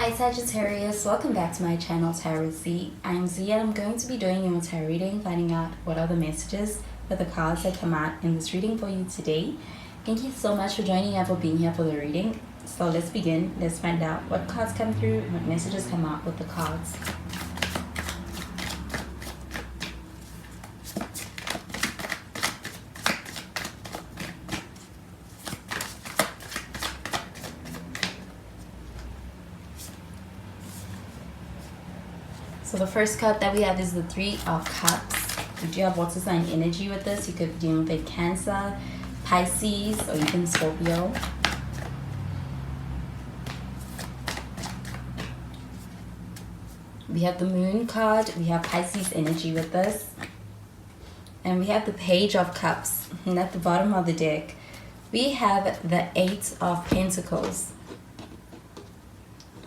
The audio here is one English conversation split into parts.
Hi Sagittarius, welcome back to my channel Tarot Z. I'm Z and I'm going to be doing your tarot reading, finding out what are the messages for the cards that come out in this reading for you today. Thank you so much for joining and for being here for the reading. So let's begin. Let's find out what cards come through and what messages come out with the cards. So the first card that we have is the Three of Cups. We do have water sign energy with this. You could be dealing with a Cancer, Pisces, or even Scorpio. We have the Moon card. We have Pisces energy with this. And we have the Page of Cups. And at the bottom of the deck, we have the Eight of Pentacles.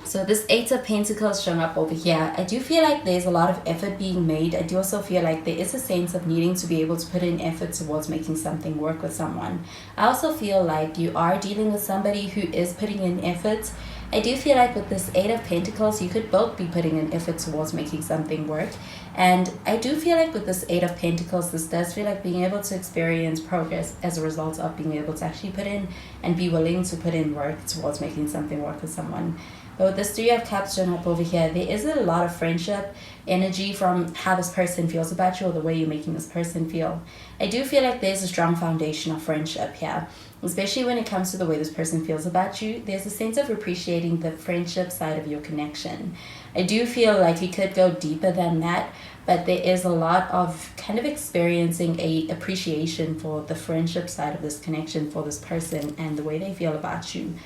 So this Eight of Pentacles showing up over here. I do feel like there's a lot of effort being made. I do also feel like there is a sense of needing to be able to put in effort towards making something work with someone. I also feel like you are dealing with somebody who is putting in effort. I do feel like with this Eight of Pentacles, you could both be putting in effort towards making something work. And I do feel like with this Eight of Pentacles, this does feel like being able to experience progress as a result of being able to actually put in and be willing to put in work towards making something work with someone. But with this Three of Cups showing up over here, there is a lot of friendship energy from how this person feels about you or the way you're making this person feel. I do feel like there's a strong foundation of friendship here, especially when it comes to the way this person feels about you. There's a sense of appreciating the friendship side of your connection. I do feel like you could go deeper than that, but there is a lot of kind of experiencing a appreciation for the friendship side of this connection for this person and the way they feel about you.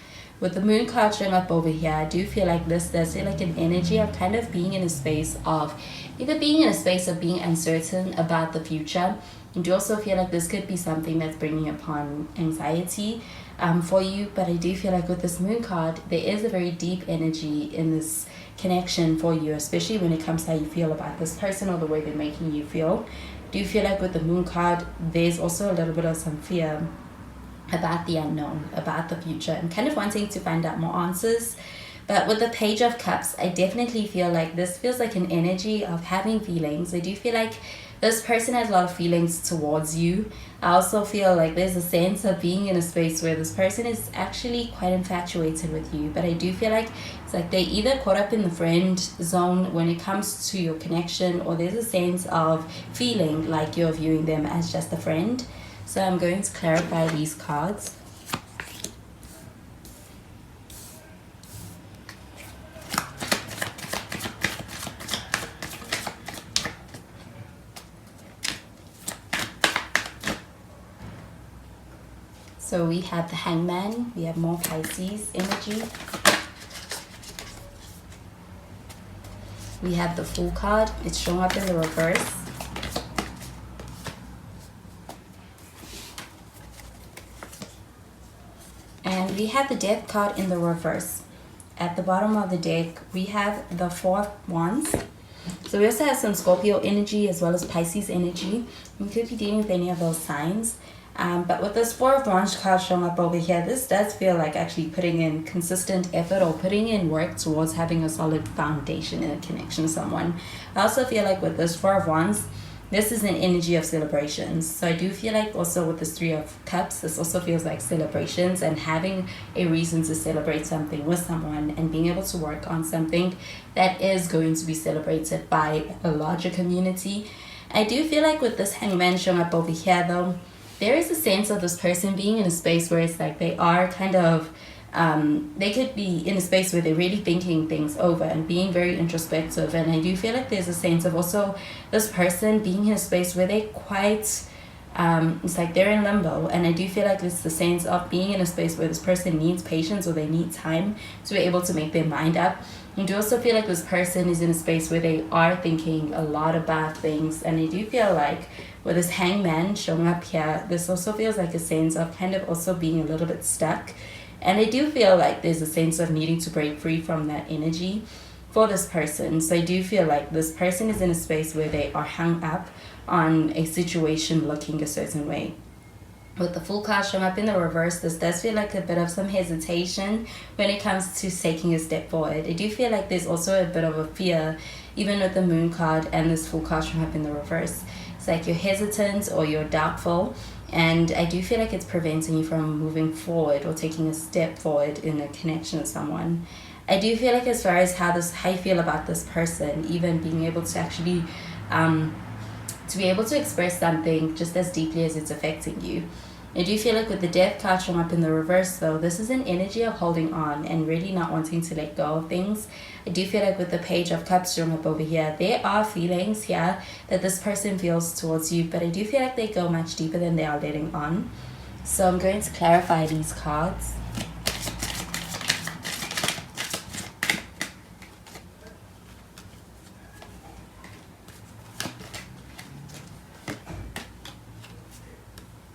With the Moon card showing up over here, I do feel like this does feel like an energy of kind of being in a space of either being in a space of being uncertain about the future. I do also feel like this could be something that's bringing upon anxiety for you. But I do feel like with this Moon card, there is a very deep energy in this connection for you, especially when it comes to how you feel about this person or the way they're making you feel. I do feel like with the Moon card, there's also a little bit of some fear about the unknown, about the future, and kind of wanting to find out more answers. But with the Page of Cups, I definitely feel like this feels like an energy of having feelings. I do feel like this person has a lot of feelings towards you. I also feel like there's a sense of being in a space where this person is actually quite infatuated with you. But I do feel like it's like they either caught up in the friend zone when it comes to your connection, or there's a sense of feeling like you're viewing them as just a friend. So I'm going to clarify these cards. So we have the Hangman, we have more Pisces energy. We have the Fool card, it's showing up in the reverse. And we have the Death card in the reverse. At the bottom of the deck, we have the Four of Wands. So we also have some Scorpio energy as well as Pisces energy. We could be dealing with any of those signs. But with this Four of Wands card showing up over here, this does feel like actually putting in consistent effort or putting in work towards having a solid foundation in a connection with someone. I also feel like with this Four of Wands, this is an energy of celebrations. So I do feel like also with this Three of Cups, this also feels like celebrations and having a reason to celebrate something with someone and being able to work on something that is going to be celebrated by a larger community. I do feel like with this Hangman showing up over here though, there is a sense of this person being in a space where it's like they are kind of they could be in a space where they're really thinking things over and being very introspective. And I do feel like there's a sense of also this person being in a space where they're quite it's like they're in limbo. And I do feel like it's the sense of being in a space where this person needs patience or they need time to be able to make their mind up. I do also feel like this person is in a space where they are thinking a lot about things. And I do feel like with this Hangman showing up here, this also feels like a sense of kind of also being a little bit stuck. And I do feel like there's a sense of needing to break free from that energy for this person. So I do feel like this person is in a space where they are hung up on a situation looking a certain way. With the Fool card showing up in the reverse, this does feel like a bit of some hesitation when it comes to taking a step forward. I do feel like there's also a bit of a fear, even with the Moon card and this Fool card showing up in the reverse. It's like you're hesitant or you're doubtful, and I do feel like it's preventing you from moving forward or taking a step forward in a connection with someone. I do feel like as far as how you feel about this person, even being able to actually to be able to express something just as deeply as it's affecting you. I do feel like with the Death card showing up in the reverse though, this is an energy of holding on and really not wanting to let go of things. I do feel like with the Page of Cups showing up over here, there are feelings here that this person feels towards you, but I do feel like they go much deeper than they are letting on. So I'm going to clarify these cards.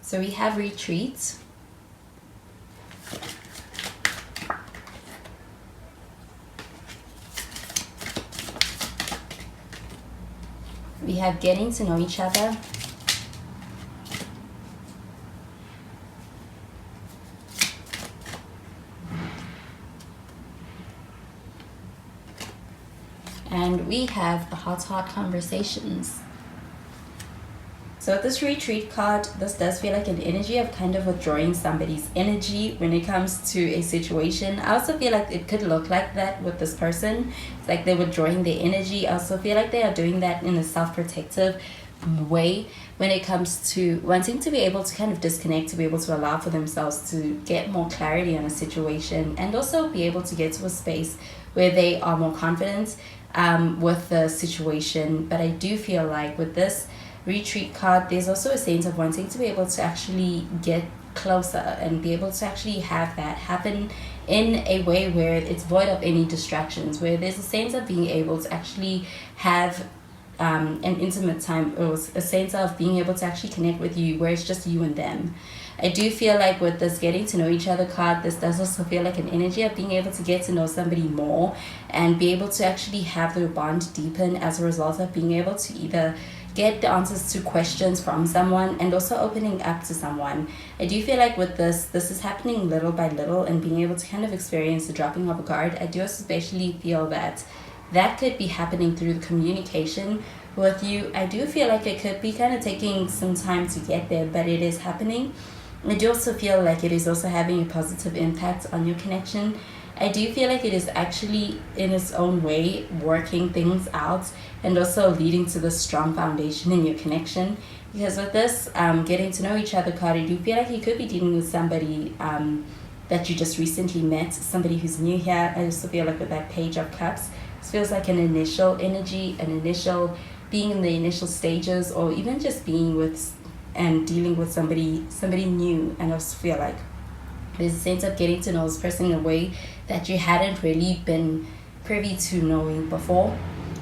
So we have retreat. We have getting to know each other. And we have the heart-to-heart conversations. So with this retreat card, this does feel like an energy of kind of withdrawing somebody's energy when it comes to a situation. I also feel like it could look like that with this person. It's like they're withdrawing their energy. I also feel like they are doing that in a self-protective way when it comes to wanting to be able to kind of disconnect, to be able to allow for themselves to get more clarity on a situation, and also be able to get to a space where they are more confident with the situation. But I do feel like with this retreat card, there's also a sense of wanting to be able to actually get closer and be able to actually have that happen in a way where it's void of any distractions, where there's a sense of being able to actually have an intimate time, or a sense of being able to actually connect with you where it's just you and them. I do feel like with this getting to know each other card, this does also feel like an energy of being able to get to know somebody more and be able to actually have the bond deepen as a result of being able to either get the answers to questions from someone and also opening up to someone. I do feel like with this is happening little by little and being able to kind of experience the dropping of a guard. I do especially feel that that could be happening through the communication with you. I do feel like it could be kind of taking some time to get there, but it is happening. I do also feel like it is also having a positive impact on your connection. I do feel like it is actually in its own way working things out and also leading to the strong foundation in your connection. Because with this getting to know each other card, I do feel like you could be dealing with somebody that you just recently met, somebody who's new here. I also feel like with that Page of Cups, it feels like an initial energy, an initial being in the initial stages, or even just being with and dealing with somebody new. And I also feel like there's a sense of getting to know this person in a way that you hadn't really been privy to knowing before.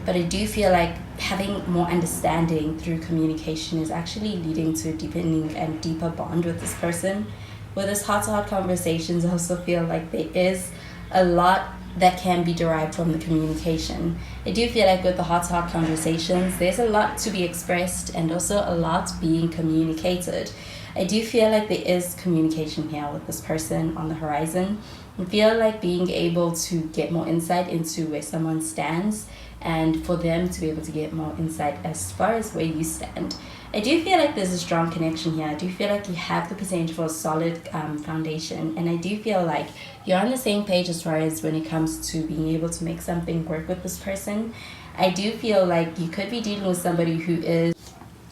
But I do feel like having more understanding through communication is actually leading to a deepening and deeper bond with this person. With this heart-to-heart conversations, I also feel like there is a lot that can be derived from the communication. I do feel like with the heart-to-heart conversations, there's a lot to be expressed and also a lot being communicated. I do feel like there is communication here with this person on the horizon. I feel like being able to get more insight into where someone stands and for them to be able to get more insight as far as where you stand. I do feel like there's a strong connection here. I do feel like you have the potential for a solid foundation, and I do feel like you're on the same page as far as when it comes to being able to make something work with this person. I do feel like you could be dealing with somebody who is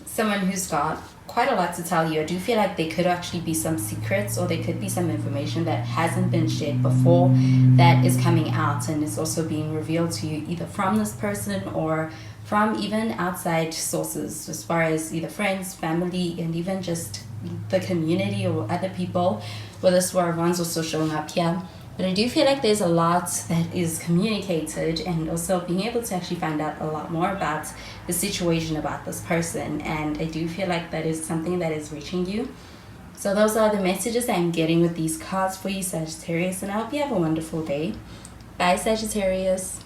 someone who's got quite a lot to tell you. I do feel like there could actually be some secrets, or there could be some information that hasn't been shared before that is coming out and is also being revealed to you either from this person or from even outside sources, as far as either friends, family, and even just the community or other people, whether Swear ones also showing up here. But I do feel like there's a lot that is communicated, and also being able to actually find out a lot more about the situation about this person. And I do feel like that is something that is reaching you. So those are the messages I'm getting with these cards for you, Sagittarius, and I hope you have a wonderful day. Bye, Sagittarius.